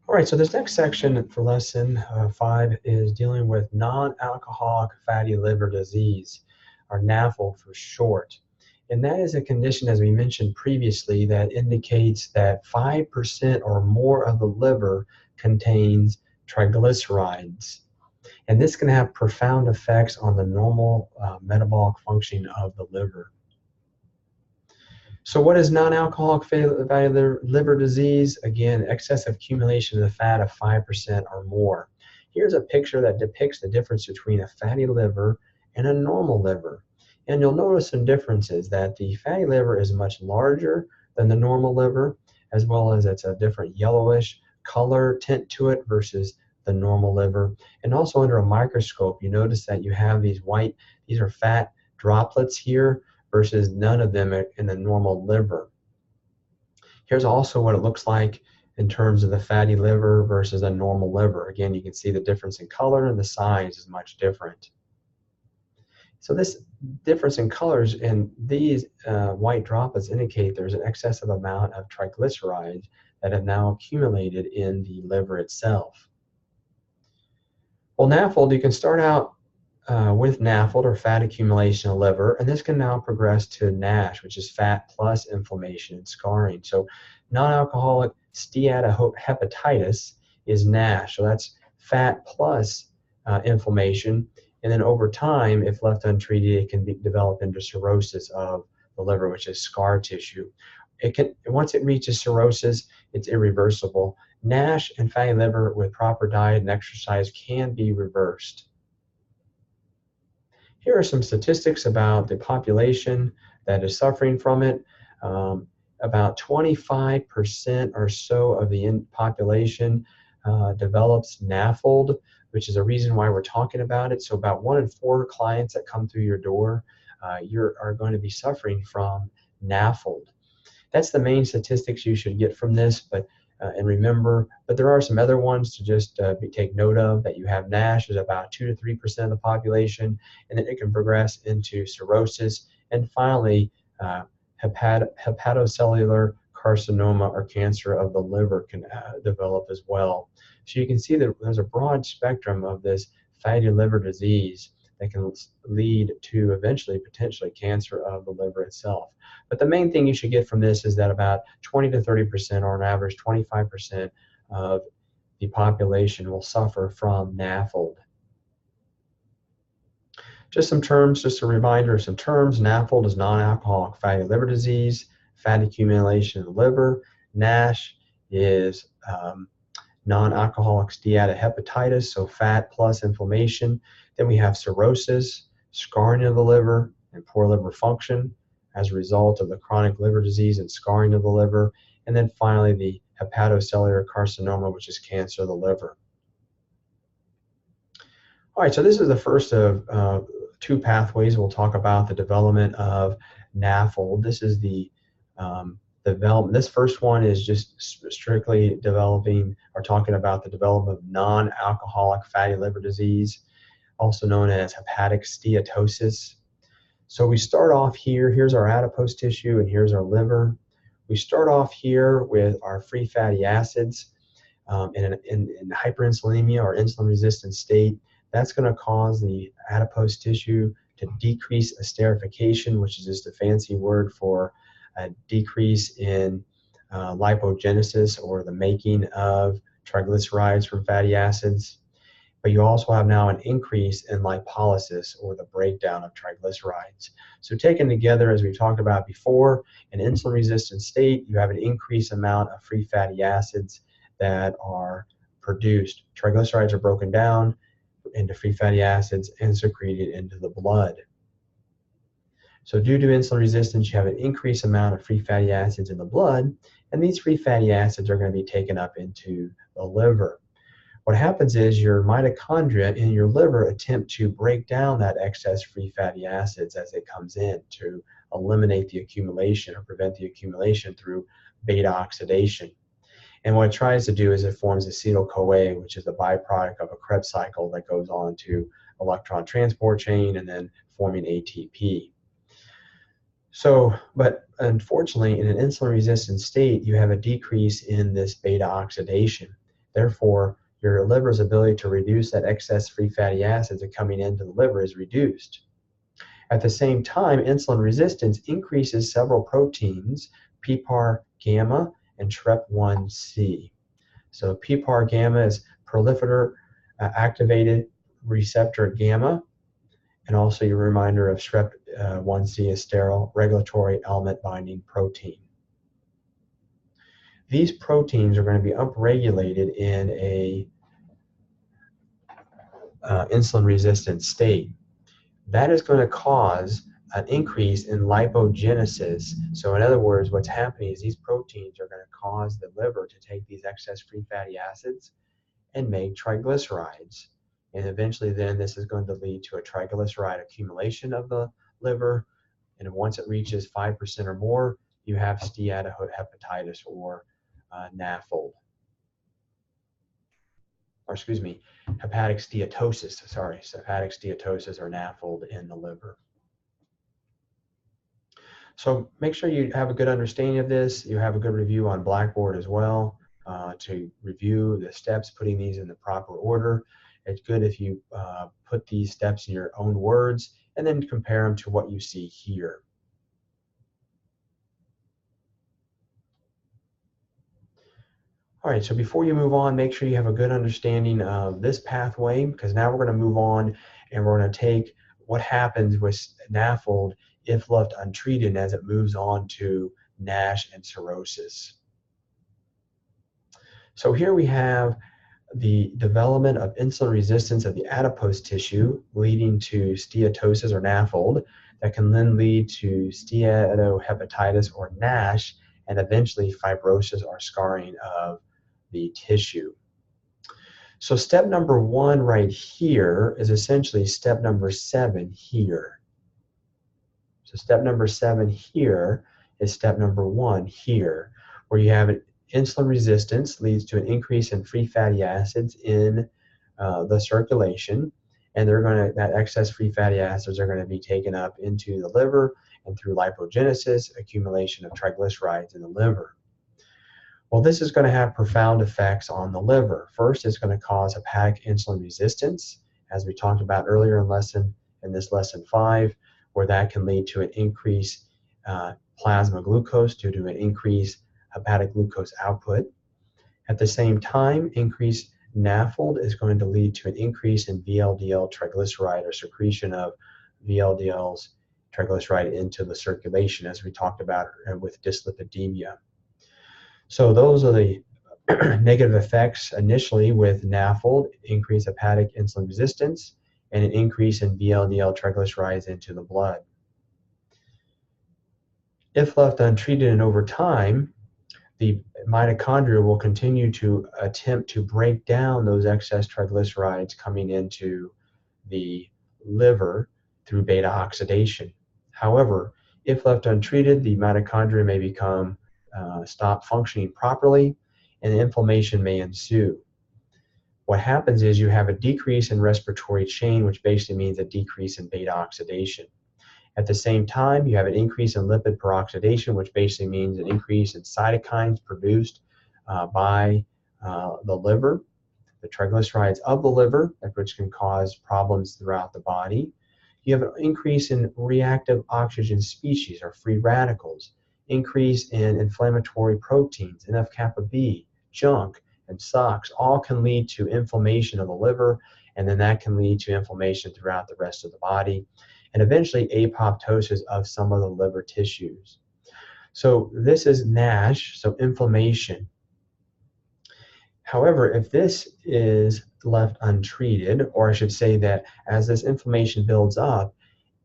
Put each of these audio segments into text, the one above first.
All right, so this next section for lesson 5 is dealing with non-alcoholic fatty liver disease, or NAFLD for short. And that is a condition, as we mentioned previously, that indicates that 5% or more of the liver contains triglycerides. And this can have profound effects on the normal metabolic functioning of the liver. So what is non-alcoholic fatty liver disease? Again, excessive accumulation of the fat of 5% or more. Here's a picture that depicts the difference between a fatty liver and a normal liver. And you'll notice some differences, that the fatty liver is much larger than the normal liver, as well as it's a different yellowish color tint to it versus the normal liver. And also under a microscope, you notice that you have these are fat droplets here, versus none of them in the normal liver. Here's also what it looks like in terms of the fatty liver versus a normal liver. Again, you can see the difference in color, and the size is much different. So this difference in colors in these white droplets indicate there's an excessive amount of triglycerides that have now accumulated in the liver itself. Well, NAFLD, you can start out with NAFLD, or fat accumulation in the liver, and this can now progress to NASH, which is fat plus inflammation and scarring. So non-alcoholic steatohepatitis is NASH, so that's fat plus inflammation, and then over time, if left untreated, it can develop into cirrhosis of the liver, which is scar tissue. Once it reaches cirrhosis, it's irreversible. NASH and fatty liver with proper diet and exercise can be reversed. Here are some statistics about the population that is suffering from it. About 25% or so of the population develops NAFLD, which is a reason why we're talking about it. So about 1 in 4 clients that come through your door are going to be suffering from NAFLD. That's the main statistics you should get from this, and remember, but there are some other ones to just take note of, that you have NASH is about 2 to 3% of the population, and then it can progress into cirrhosis, and finally hepatocellular carcinoma, or cancer of the liver, can develop as well. So you can see that there's a broad spectrum of this fatty liver disease that can lead to eventually potentially cancer of the liver itself. But the main thing you should get from this is that about 20 to 30%, or on average 25% of the population will suffer from NAFLD. Just a reminder of some terms. NAFLD is non-alcoholic fatty liver disease, fat accumulation in the liver. NASH is non-alcoholic steatohepatitis, so fat plus inflammation. Then we have cirrhosis, scarring of the liver, and poor liver function as a result of the chronic liver disease and scarring of the liver. And then finally, the hepatocellular carcinoma, which is cancer of the liver. All right, so this is the first of 2 pathways. We'll talk about the development of NAFLD. This is the development. This first one is just strictly developing or talking about the development of non-alcoholic fatty liver disease, also known as hepatic steatosis. So we start off here. Here's our adipose tissue, and here's our liver. We start off here with our free fatty acids in hyperinsulinemia, or insulin-resistant state. That's going to cause the adipose tissue to decrease esterification, which is just a fancy word for a decrease in lipogenesis, or the making of triglycerides from fatty acids. But you also have now an increase in lipolysis, or the breakdown of triglycerides. So taken together, as we talked about before, in insulin-resistant state, you have an increased amount of free fatty acids that are produced. Triglycerides are broken down into free fatty acids and secreted into the blood. So due to insulin resistance, you have an increased amount of free fatty acids in the blood, and these free fatty acids are going to be taken up into the liver. What happens is your mitochondria in your liver attempt to break down that excess free fatty acids as it comes in, to eliminate the accumulation or prevent the accumulation through beta oxidation. And what it tries to do is it forms acetyl-CoA, which is the byproduct of a Krebs cycle that goes on to electron transport chain and then forming ATP. So, but unfortunately, in an insulin-resistant state, you have a decrease in this beta oxidation. Therefore, your liver's ability to reduce that excess free fatty acids that are coming into the liver is reduced. At the same time, insulin resistance increases several proteins, PPAR gamma and TREP1C. So PPAR gamma is proliferator activated receptor gamma, and also your reminder of TREP1C is sterile regulatory element binding protein. These proteins are going to be upregulated in a insulin resistant state. That is going to cause an increase in lipogenesis. So in other words, what's happening is these proteins are going to cause the liver to take these excess free fatty acids and make triglycerides. And eventually then this is going to lead to a triglyceride accumulation of the liver. And once it reaches 5% or more, you have steatohepatitis or NAFLD. Or excuse me, hepatic steatosis, sorry, so hepatic steatosis or NAFLD in the liver. So make sure you have a good understanding of this. You have a good review on Blackboard as well to review the steps, putting these in the proper order. It's good if you put these steps in your own words and then compare them to what you see here. All right, so before you move on, make sure you have a good understanding of this pathway, because now we're going to move on and we're going to take what happens with NAFLD if left untreated as it moves on to NASH and cirrhosis. So here we have the development of insulin resistance of the adipose tissue leading to steatosis or NAFLD that can then lead to steatohepatitis or NASH and eventually fibrosis or scarring of the tissue. So step number 1 right here is essentially step number 7 here. So step number 7 here is step number 1 here, where you have an insulin resistance leads to an increase in free fatty acids in the circulation, and that excess free fatty acids are going to be taken up into the liver and through lipogenesis, accumulation of triglycerides in the liver. Well, this is going to have profound effects on the liver. First, it's going to cause hepatic insulin resistance, as we talked about earlier in this lesson 5, where that can lead to an increase plasma glucose due to an increased hepatic glucose output. At the same time, increased NAFLD is going to lead to an increase in VLDL triglyceride or secretion of VLDLs triglyceride into the circulation, as we talked about with dyslipidemia. So those are the negative effects initially with NAFLD: increased hepatic insulin resistance and an increase in VLDL triglycerides into the blood. If left untreated and over time, the mitochondria will continue to attempt to break down those excess triglycerides coming into the liver through beta oxidation. However, if left untreated, the mitochondria may become stop functioning properly and inflammation may ensue. What happens is you have a decrease in respiratory chain, which basically means a decrease in beta oxidation. At the same time, you have an increase in lipid peroxidation, which basically means an increase in cytokines produced by the liver, the triglycerides of the liver, which can cause problems throughout the body. You have an increase in reactive oxygen species, or free radicals, increase in inflammatory proteins, NF-kappa B, junk, and SOX, all can lead to inflammation of the liver, and then that can lead to inflammation throughout the rest of the body, and eventually apoptosis of some of the liver tissues. So this is NASH, so inflammation. However, if this is left untreated, or I should say that as this inflammation builds up,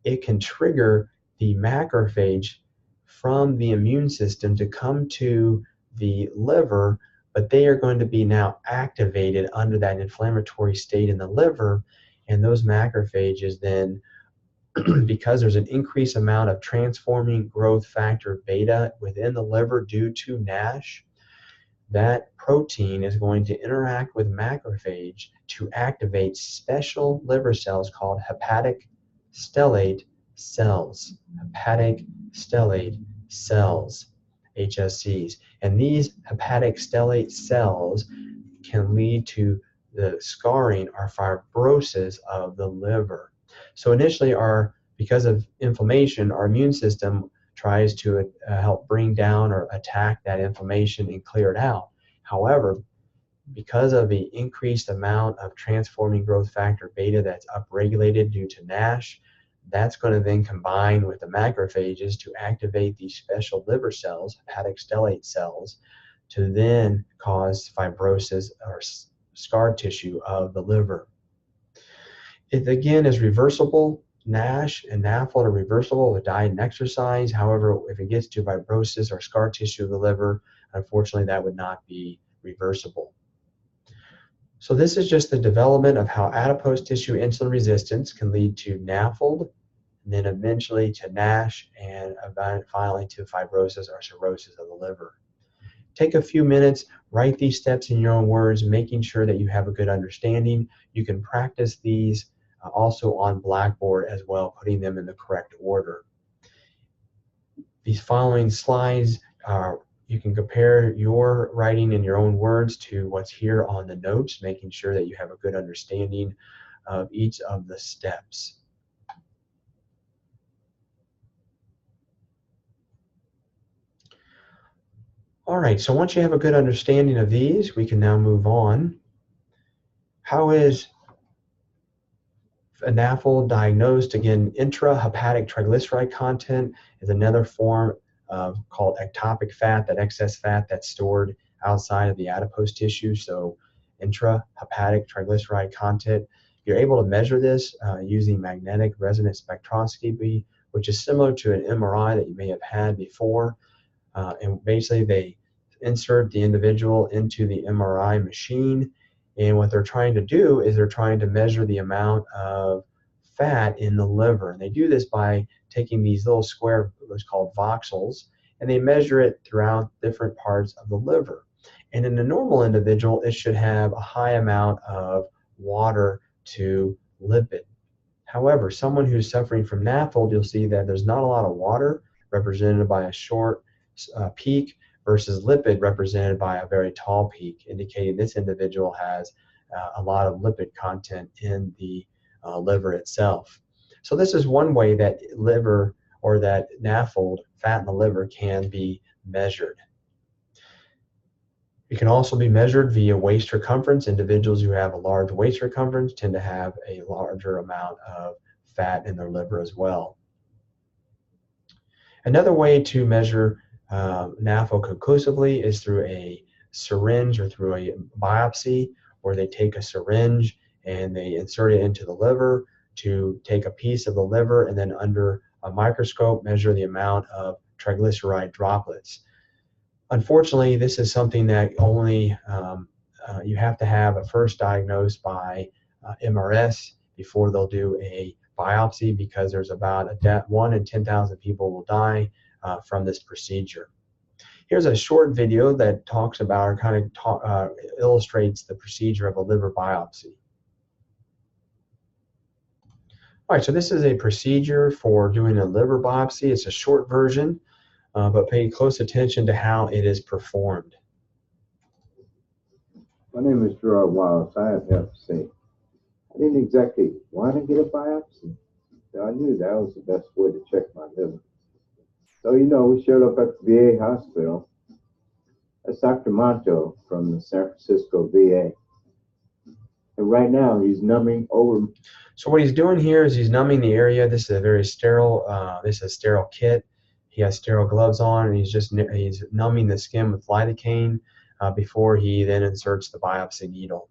it can trigger the macrophage from the immune system to come to the liver, but they are going to be now activated under that inflammatory state in the liver, and those macrophages then, because there's an increased amount of transforming growth factor beta within the liver due to NASH, that protein is going to interact with macrophage to activate special liver cells called hepatic stellate cells. Hepatic stellate cells, HSCs. And these hepatic stellate cells can lead to the scarring or fibrosis of the liver. So initially, because of inflammation, our immune system tries to help bring down or attack that inflammation and clear it out. However, because of the increased amount of transforming growth factor beta that's upregulated due to NASH, that's going to then combine with the macrophages to activate these special liver cells, hepatic stellate cells, to then cause fibrosis or scar tissue of the liver. It again is reversible. NASH and NAFLD are reversible with diet and exercise. However, if it gets to fibrosis or scar tissue of the liver, unfortunately that would not be reversible. So this is just the development of how adipose tissue insulin resistance can lead to NAFLD, and then eventually to NASH, and finally to fibrosis or cirrhosis of the liver. Take a few minutes, write these steps in your own words, making sure that you have a good understanding. You can practice these also on Blackboard as well, putting them in the correct order. These following slides you can compare your writing in your own words to what's here on the notes, making sure that you have a good understanding of each of the steps. All right, so once you have a good understanding of these, we can now move on. How is a NAFLD diagnosed? Again, intrahepatic triglyceride content is another form called ectopic fat, that excess fat that's stored outside of the adipose tissue. So intrahepatic triglyceride content. You're able to measure this using magnetic resonance spectroscopy, which is similar to an MRI that you may have had before. And basically they insert the individual into the MRI machine, and what they're trying to do is they're trying to measure the amount of fat in the liver. And they do this by taking these little square, what's called voxels, and they measure it throughout different parts of the liver. And in a normal individual, it should have a high amount of water to lipid. However, someone who's suffering from NAFLD, you'll see that there's not a lot of water, represented by a short peak, versus lipid represented by a very tall peak, indicating this individual has a lot of lipid content in the liver itself. So this is one way that liver or that NAFLD, fat in the liver, can be measured. It can also be measured via waist circumference. Individuals who have a large waist circumference tend to have a larger amount of fat in their liver as well. Another way to measure NAFLD conclusively is through a syringe or through a biopsy, where they take a syringe and they insert it into the liver to take a piece of the liver and then under a microscope measure the amount of triglyceride droplets. Unfortunately, this is something that only you have to have a first diagnosed by MRS before they'll do a biopsy, because there's about 1 in 10,000 people will die from this procedure. Here's a short video that talks about or kind of illustrates the procedure of a liver biopsy. All right, so this is a procedure for doing a liver biopsy. It's a short version, but pay close attention to how it is performed. My name is Gerard Wallace. I have to say, I didn't exactly want to get a biopsy, so I knew that was the best way to check my liver. So, we showed up at the VA hospital. That's Dr. Monto from the San Francisco VA. And right now, he's numbing over. So what he's doing here is he's numbing the area. This is a very sterile, this is a sterile kit. He has sterile gloves on, and he's numbing the skin with lidocaine before he then inserts the biopsy needle.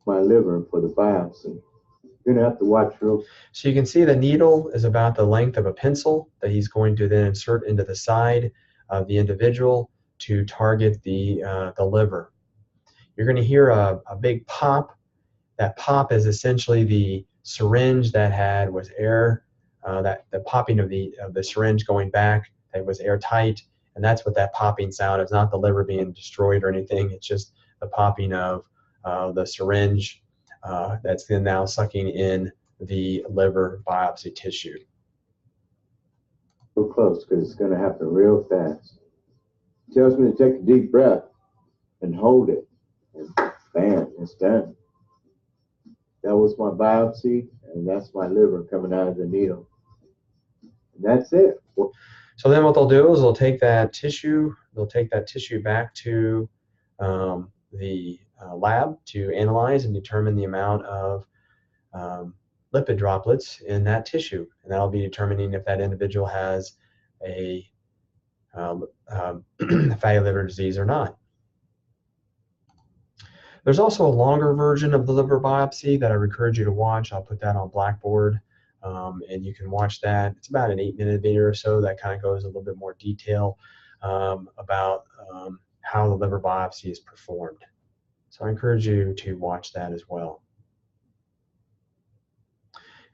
My liver for the biopsy. You're going to have to watch real. So you can see the needle is about the length of a pencil that he's going to then insert into the side of the individual to target the liver. You're going to hear a big pop. That pop is essentially the syringe that was air, the popping of the syringe going back, that was airtight, and that's what that popping sound is. Not the liver being destroyed or anything. It's just the popping of the syringe that's then now sucking in the liver biopsy tissue. Real close, because it's going to happen real fast. He tells me to take a deep breath and hold it. and bam, it's done. That was my biopsy, and that's my liver coming out of the needle. And that's it. So then what they'll do is they'll take that tissue back to the lab to analyze and determine the amount of um, lipid droplets in that tissue, and that'll be determining if that individual has a fatty liver disease or not. There's also a longer version of the liver biopsy that I would encourage you to watch. I'll put that on Blackboard, and you can watch that. It's about an 8-minute video or so that kind of goes a little bit more detail about how the liver biopsy is performed. So I encourage you to watch that as well.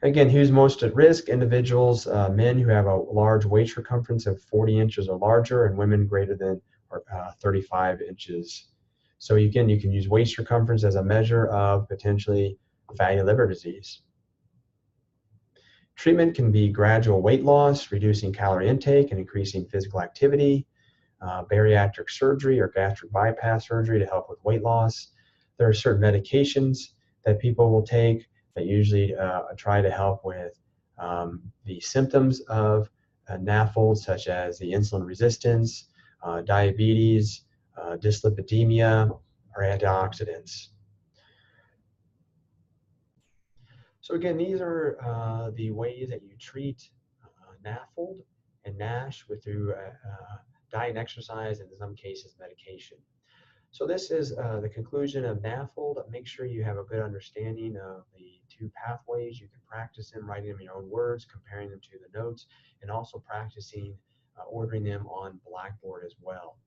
Again, who's most at risk? Individuals, men who have a large waist circumference of 40 inches or larger, and women greater than 35 inches. So again, you can use waist circumference as a measure of potentially fatty liver disease. Treatment can be gradual weight loss, reducing calorie intake and increasing physical activity, bariatric surgery or gastric bypass surgery to help with weight loss. There are certain medications that people will take that usually try to help with the symptoms of NAFLD, such as the insulin resistance, diabetes, dyslipidemia, or antioxidants. So again, these are the ways that you treat NAFLD and NASH through diet and exercise, and in some cases medication. So this is the conclusion of NAFLD. Make sure you have a good understanding of the two pathways. You can practice them, writing them in your own words, comparing them to the notes, and also practicing ordering them on Blackboard as well.